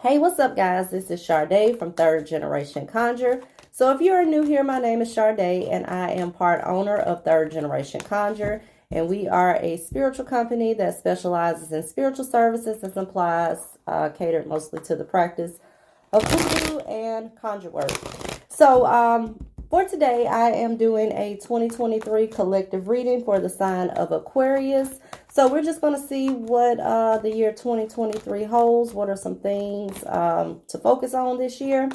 Hey, what's up, guys? This is Sade from Third Generation Conjure. So if you're new here, my name is Sade, and I am part owner of Third Generation Conjure. And we are a spiritual company that specializes in spiritual services and supplies catered mostly to the practice of voodoo and conjure work. So for today, I am doing a 2023 collective reading for the sign of Aquarius. So we're just going to see what the year 2023 holds. What are some things to focus on this year?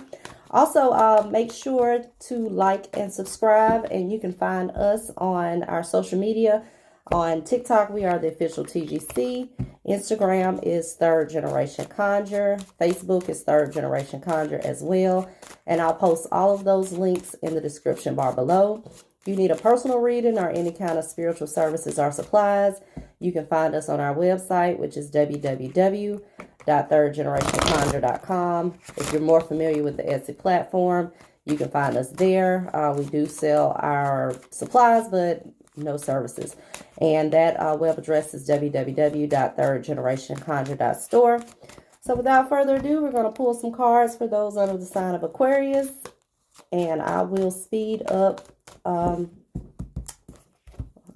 Also, make sure to like and subscribe, and you can find us on our social media. On TikTok, we are the official TGC. Instagram is Third Generation Conjure. Facebook is Third Generation Conjure as well. And I'll post all of those links in the description bar below. If you need a personal reading or any kind of spiritual services or supplies, you can find us on our website, which is www.thirdgenerationconjure.com. If you're more familiar with the Etsy platform, you can find us there. We do sell our supplies, but no services. And that web address is www.thirdgenerationconjure.store. So without further ado, we're going to pull some cards for those under the sign of Aquarius. And I will speed up.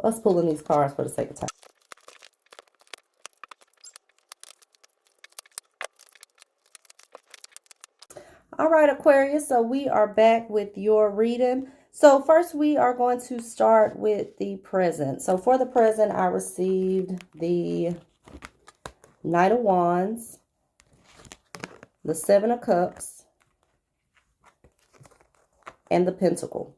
Let's pull in these cards for the sake of time. All right, Aquarius, so we are back with your reading. So first we are going to start with the present. So for the present, I received the Knight of Wands, the Seven of Cups, and the Pentacle.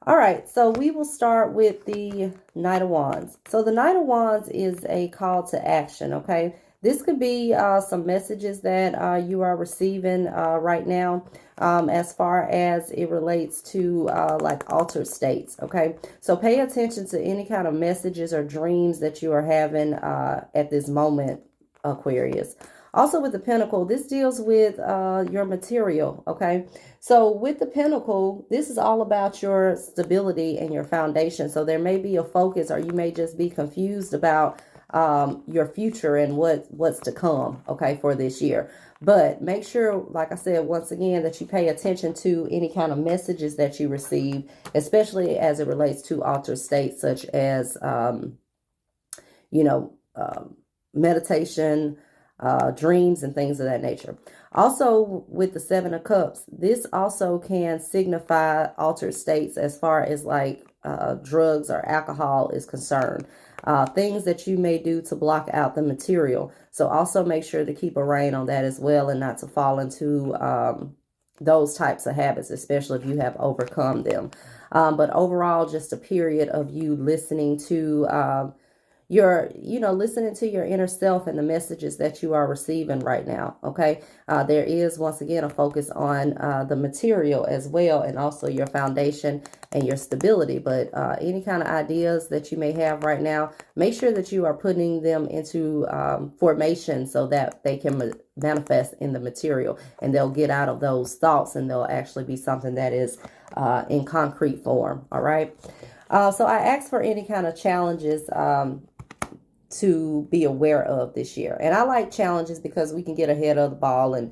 All right, so we will start with the Knight of Wands. So the Knight of Wands is a call to action, okay? This could be some messages that you are receiving right now as far as it relates to like altered states, okay? So pay attention to any kind of messages or dreams that you are having at this moment, Aquarius. Also with the Pentacle, this deals with your material, okay? So with the Pentacle, this is all about your stability and your foundation. So there may be a focus, or you may just be confused about your future and what's to come, okay, for this year. But make sure, like I said, once again, that you pay attention to any kind of messages that you receive, especially as it relates to altered states, such as, meditation, dreams, and things of that nature. Also, with the Seven of Cups, this also can signify altered states as far as like drugs or alcohol is concerned. Things that you may do to block out the material. So also make sure to keep a rein on that as well, and not to fall into those types of habits, especially if you have overcome them. But overall, just a period of you listening to listening to your inner self and the messages that you are receiving right now, okay? There is, once again, a focus on the material as well, and also your foundation and your stability. But any kind of ideas that you may have right now, make sure that you are putting them into formation so that they can manifest in the material, and they'll get out of those thoughts, and they'll actually be something that is in concrete form, all right? So I asked for any kind of challenges to be aware of this year. And I like challenges because we can get ahead of the ball and,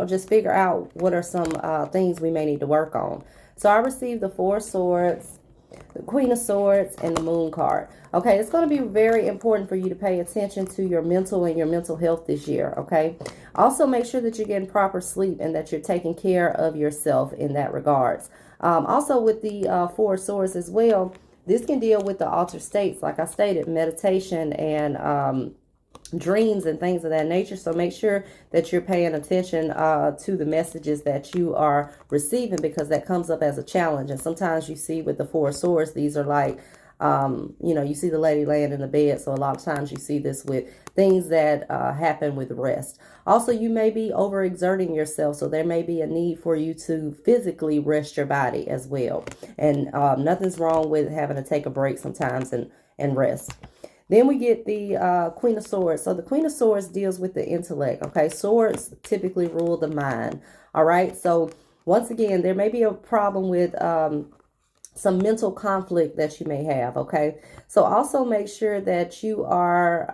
just figure out what are some things we may need to work on. So I received the Four of Swords, the Queen of Swords, and the Moon card. Okay, it's going to be very important for you to pay attention to your mental and your mental health this year, okay? Also, make sure that you're getting proper sleep and that you're taking care of yourself in that regards. Also, with the Four of Swords as well, this can deal with the altered states, like I stated, meditation and dreams and things of that nature. So make sure that you're paying attention to the messages that you are receiving, because that comes up as a challenge. And sometimes you see with the Four of Swords, these are like, you see the lady laying in the bed. So a lot of times you see this with things that happen with rest. Also, you may be overexerting yourself, so there may be a need for you to physically rest your body as well. And nothing's wrong with having to take a break sometimes and rest. Then we get the Queen of Swords. So the Queen of Swords deals with the intellect, okay? Swords typically rule the mind, all right? So once again, there may be a problem with some mental conflict that you may have, okay? So also make sure that you are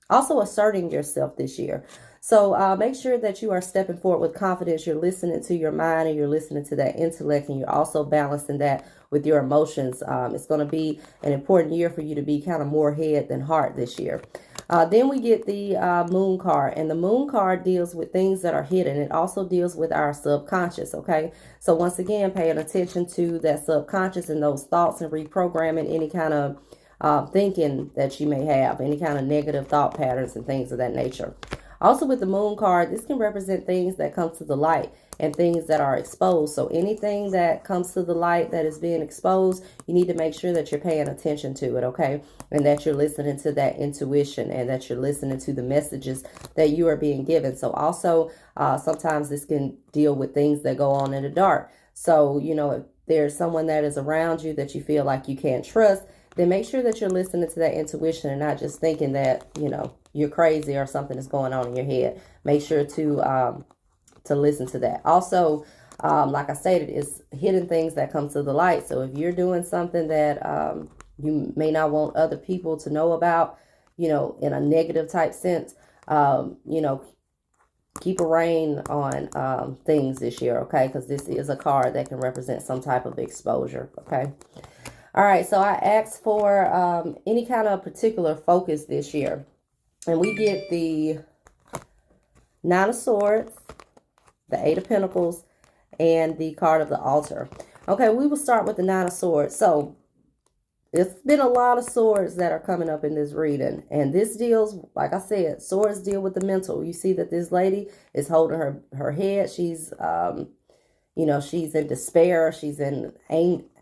also asserting yourself this year. So make sure that you are stepping forward with confidence. You're listening to your mind and you're listening to that intellect, and you're also balancing that with your emotions. It's going to be an important year for you to be kind of more head than heart this year. Then we get the moon card, and the moon card deals with things that are hidden. It also deals with our subconscious, okay? So once again, paying attention to that subconscious and those thoughts and reprogramming any kind of thinking that you may have, any kind of negative thought patterns and things of that nature. Also with the moon card, this can represent things that come to the light and things that are exposed. So anything that comes to the light that is being exposed, you need to make sure that you're paying attention to it, okay? And that you're listening to that intuition and that you're listening to the messages that you are being given. So also, sometimes this can deal with things that go on in the dark. So, you know, if there's someone that is around you that you feel like you can't trust, then make sure that you're listening to that intuition and not just thinking that, you know, you're crazy or something is going on in your head. Make sure to listen to that. Also, like I stated, it's hidden things that come to the light. So if you're doing something that you may not want other people to know about, you know, in a negative type sense, you know, keep a rein on things this year, okay? Because this is a card that can represent some type of exposure, okay? All right, so I asked for any kind of particular focus this year. And we get the Nine of Swords, the Eight of Pentacles, and the card of the Altar. Okay, we will start with the Nine of Swords. So it's been a lot of swords that are coming up in this reading. And this deals, like I said, swords deal with the mental. You see that this lady is holding her head. She's, you know, she's in despair. She's in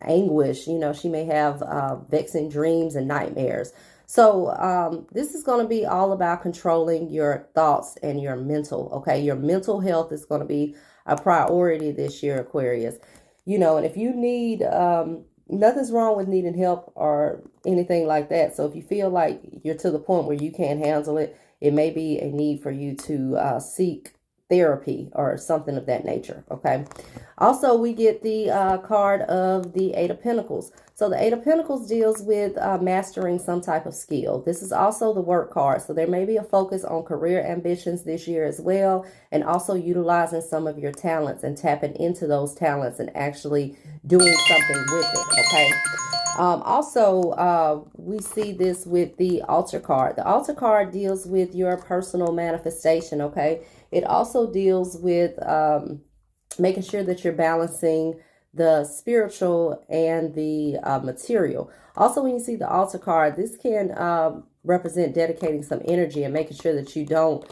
anguish. You know, she may have vexing dreams and nightmares. So this is going to be all about controlling your thoughts and your mental, okay? Your mental health is going to be a priority this year, Aquarius. You know, and if you need, nothing's wrong with needing help or anything like that. So if you feel like you're to the point where you can't handle it, it may be a need for you to seek therapy or something of that nature, okay? Also, we get the card of the Eight of Pentacles. So the Eight of Pentacles deals with mastering some type of skill. This is also the work card. So there may be a focus on career ambitions this year as well, and also utilizing some of your talents and tapping into those talents and actually doing something with it, okay? Also, we see this with the Altar card. The Altar card deals with your personal manifestation, okay? It also deals with making sure that you're balancing the spiritual and the material. Also, when you see the Altar card, this can represent dedicating some energy and making sure that you don't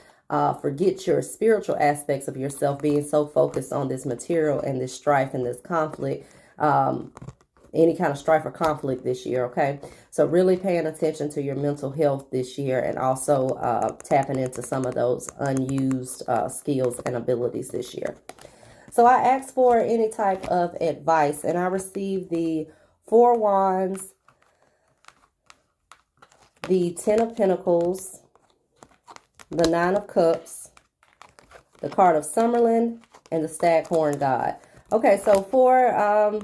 forget your spiritual aspects of yourself, being so focused on this material and this strife and this conflict, any kind of strife or conflict this year, okay? So really paying attention to your mental health this year, and also tapping into some of those unused skills and abilities this year. So I asked for any type of advice, and I received the Four Wands, the Ten of Pentacles, the Nine of Cups, the card of Summerlin, and the Staghorn God. Okay, so for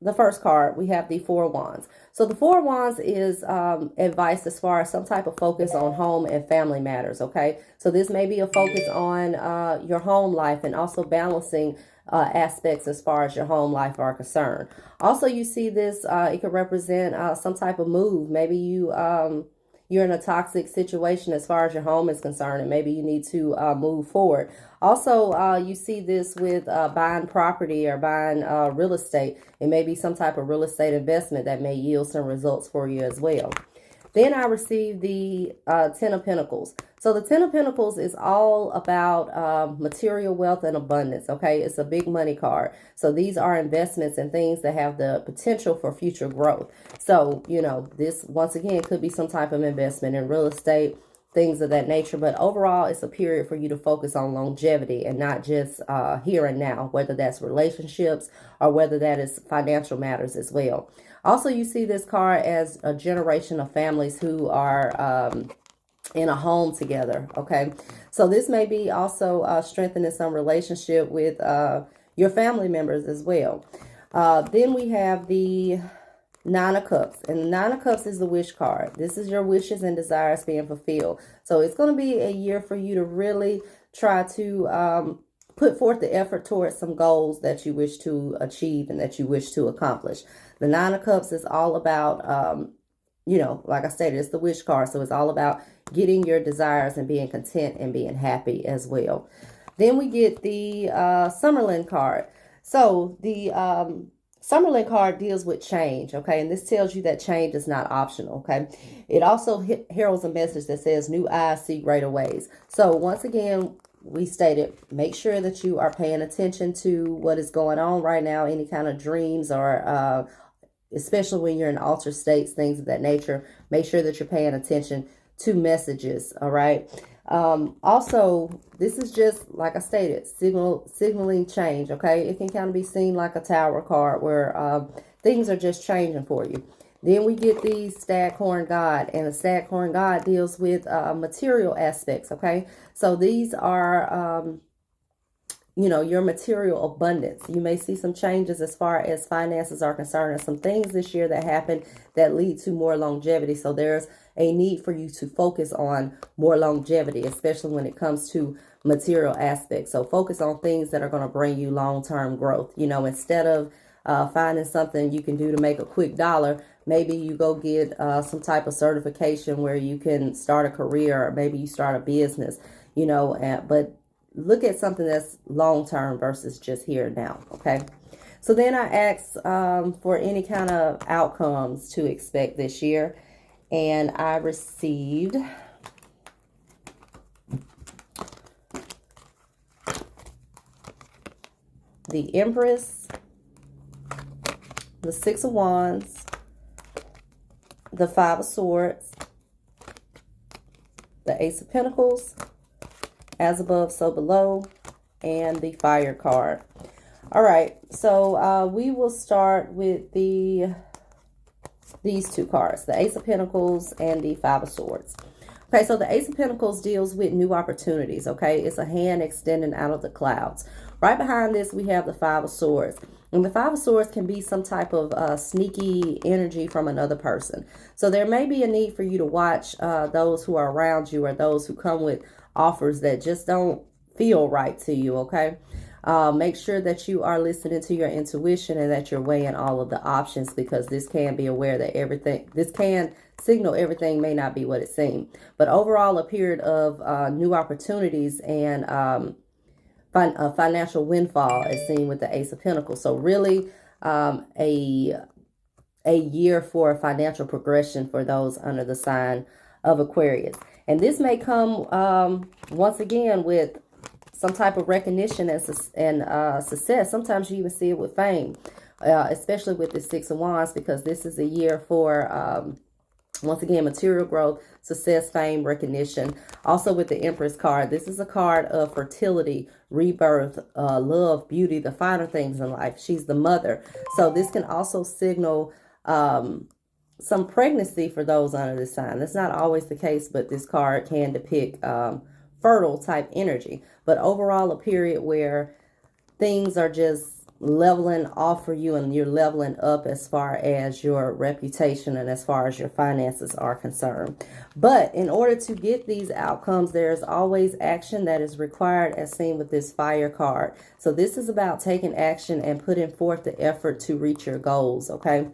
the first card, we have the Four Wands. So the Four Wands is advice as far as some type of focus on home and family matters, okay? So this may be a focus on your home life and also balancing aspects as far as your home life are concerned. Also, you see this, it could represent some type of move. Maybe you're in a toxic situation as far as your home is concerned, and maybe you need to move forward. Also, you see this with buying property or buying real estate. It may be some type of real estate investment that may yield some results for you as well. Then I received the Ten of Pentacles. So the Ten of Pentacles is all about material wealth and abundance, okay? It's a big money card. So these are investments and things that have the potential for future growth. So, you know, this, once again, could be some type of investment in real estate, things of that nature. But overall, it's a period for you to focus on longevity and not just here and now, whether that's relationships or whether that is financial matters as well. Also, you see this card as a generation of families who are in a home together, okay? So this may be also strengthening some relationship with your family members as well. Then we have the Nine of Cups. And the Nine of Cups is the wish card. This is your wishes and desires being fulfilled. So it's going to be a year for you to really try to put forth the effort towards some goals that you wish to achieve and that you wish to accomplish. The Nine of Cups is all about, you know, like I stated, it's the wish card. So it's all about getting your desires and being content and being happy as well. Then we get the Summerlin card. So the Summerlin card deals with change, okay? And this tells you that change is not optional, okay? It also heralds a message that says new eyes see greater ways. So once again, we stated, make sure that you are paying attention to what is going on right now, any kind of dreams or especially when you're in altered states, things of that nature. Make sure that you're paying attention to messages, all right? Also, this is just, like I stated, signaling change, okay? It can kind of be seen like a tower card where things are just changing for you. Then we get the Staghorn God, and the Staghorn God deals with material aspects, okay? So these are, you know, your material abundance. You may see some changes as far as finances are concerned, and some things this year that happen that lead to more longevity. So there's a need for you to focus on more longevity, especially when it comes to material aspects. So focus on things that are going to bring you long-term growth. You know, instead of finding something you can do to make a quick dollar, maybe you go get some type of certification where you can start a career, or maybe you start a business, you know, but look at something that's long-term versus just here and now, okay? So then I asked for any kind of outcomes to expect this year, and I received the Empress, the Six of Wands, the Five of Swords, the Ace of Pentacles, as above, so below, and the Fire card. All right, so we will start with these two cards, the Ace of Pentacles and the Five of Swords. Okay, so the Ace of Pentacles deals with new opportunities, okay? It's a hand extending out of the clouds. Right behind this, we have the Five of Swords. And the Five of Swords can be some type of sneaky energy from another person. So there may be a need for you to watch those who are around you, or those who come with offers that just don't feel right to you, okay? Make sure that you are listening to your intuition and that you're weighing all of the options, because this can be aware that this can signal everything may not be what it seems. But overall, a period of new opportunities and a financial windfall as seen with the Ace of Pentacles. So really a year for financial progression for those under the sign of Aquarius. And this may come once again with some type of recognition and success. Sometimes you even see it with fame, especially with the Six of Wands, because this is a year for, once again, material growth, success, fame, recognition. Also with the Empress card, this is a card of fertility, rebirth, love, beauty, the finer things in life. She's the mother. So this can also signal some pregnancy for those under the sign. That's not always the case, but this card can depict fertile type energy. But overall, a period where things are just leveling off for you, and you're leveling up as far as your reputation and as far as your finances are concerned. But in order to get these outcomes, there's always action that is required, as seen with this Fire card. So this is about taking action and putting forth the effort to reach your goals, okay?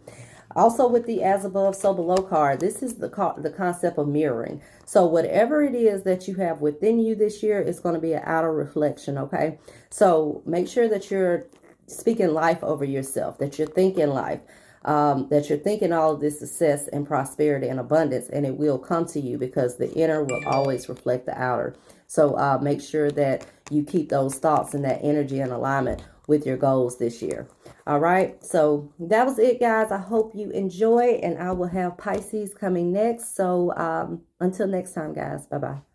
Also with the as above, so below card, this is the concept of mirroring. So whatever it is that you have within you this year is going to be an outer reflection, okay? So make sure that you're speaking life over yourself, that you're thinking life, that you're thinking all of this success and prosperity and abundance, and it will come to you, because the inner will always reflect the outer. So make sure that you keep those thoughts and that energy in alignment with your goals this year. All right, so that was it, guys. I hope you enjoy, and I will have Pisces coming next. So until next time, guys, bye-bye.